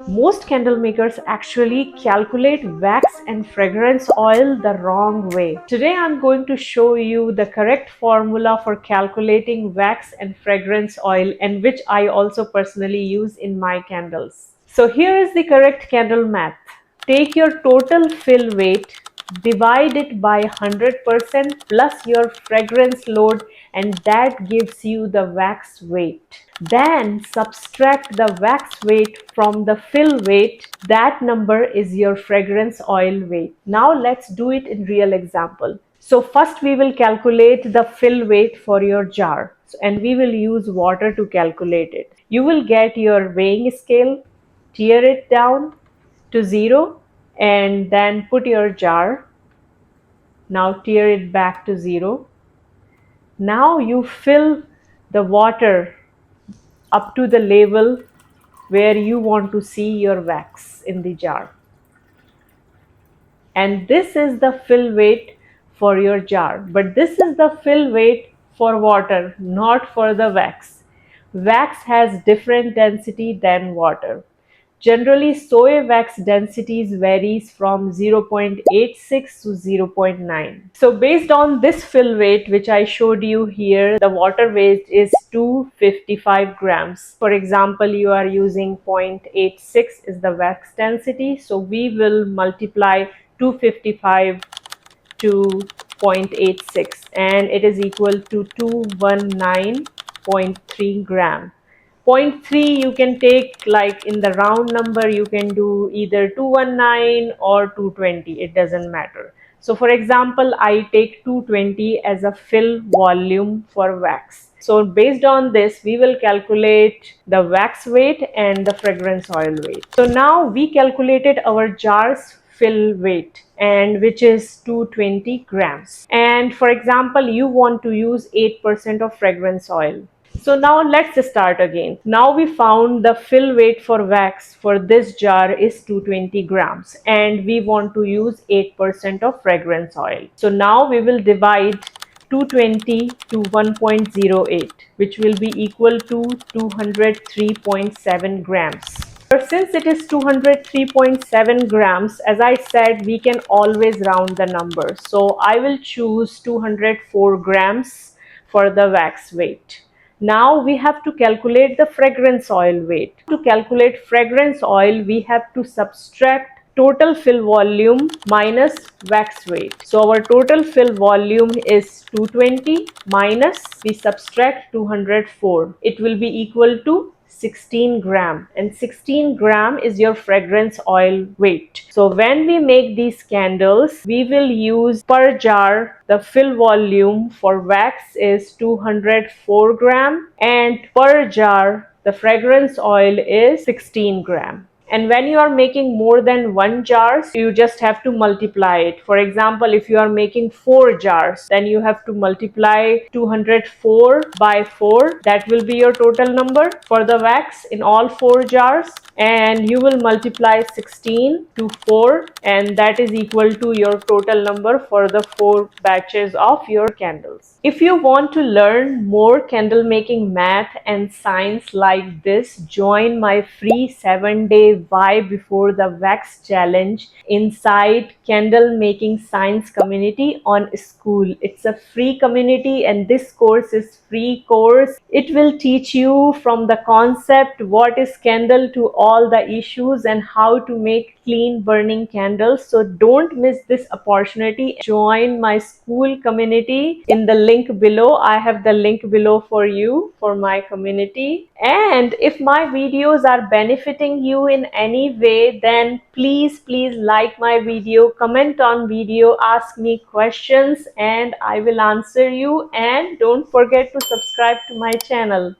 Most candle makers actually calculate wax and fragrance oil the wrong way. Today I'm going to show you the correct formula for calculating wax and fragrance oil, and which I also personally use in my candles. So here is the correct candle math. Take your total fill weight, divide it by 100% plus your fragrance load, and that gives you the wax weight. Then subtract the wax weight from the fill weight. That number is your fragrance oil weight. Now let's do it in real example. So first we will calculate the fill weight for your jar, and we will use water to calculate it. You will get your weighing scale, tear it down to 0, and then put your jar. Now tear it back to 0. Now you fill the water up to the level where you want to see your wax in the jar. And this is the fill weight for your jar. But this is the fill weight for water, not for the wax. Wax has different density than water. Generally, soy wax densities varies from 0.86 to 0.9. So based on this fill weight which I showed you here, the water weight is 255 grams. For example, you are using 0.86 is the wax density. So we will multiply 255 to 0.86, and it is equal to 219.3 gram. zero point 0.3 you can take like in the round number, you can do either 219 or 220, it doesn't matter. So for example, I take 220 as a fill volume for wax. So based on this, we will calculate the wax weight and the fragrance oil weight. So now we calculated our jar's fill weight, and which is 220 grams. And for example, you want to use 8% of fragrance oil. So now let's start again. Now we found the fill weight for wax for this jar is 220 grams, and we want to use 8% of fragrance oil. So now we will divide 220 to 1.08, which will be equal to 203.7 grams. Since it is 203.7 grams, as I said, we can always round the number. So I will choose 204 grams for the wax weight. Now we have to calculate the fragrance oil weight. To calculate fragrance oil, we have to subtract total fill volume minus wax weight. So our total fill volume is 220 minus, we subtract 204. It will be equal to 16 gram, and 16 gram is your fragrance oil weight. So when we make these candles, we will use per jar, the fill volume for wax is 204 gram, and per jar the fragrance oil is 16 gram. And when you are making more than one jar, you just have to multiply it. For example, if you are making 4 jars, then you have to multiply 204 by 4. That will be your total number for the wax in all 4 jars. And you will multiply 16 to 4, and that is equal to your total number for the 4 batches of your candles. If you want to learn more candle making math and science like this, join my free 7-day Why Before the Wax challenge inside candle making science community on Skool. It's a free community, and this course is free course. It will teach you from the concept what is candle to all the issues and how to make clean burning candles. So don't miss this opportunity. Join my Skool community in the link below. I have the link below for you for my community. And if my videos are benefiting you in any way, then please like my video, comment on video, ask me questions, and I will answer you. And don't forget to subscribe to my channel.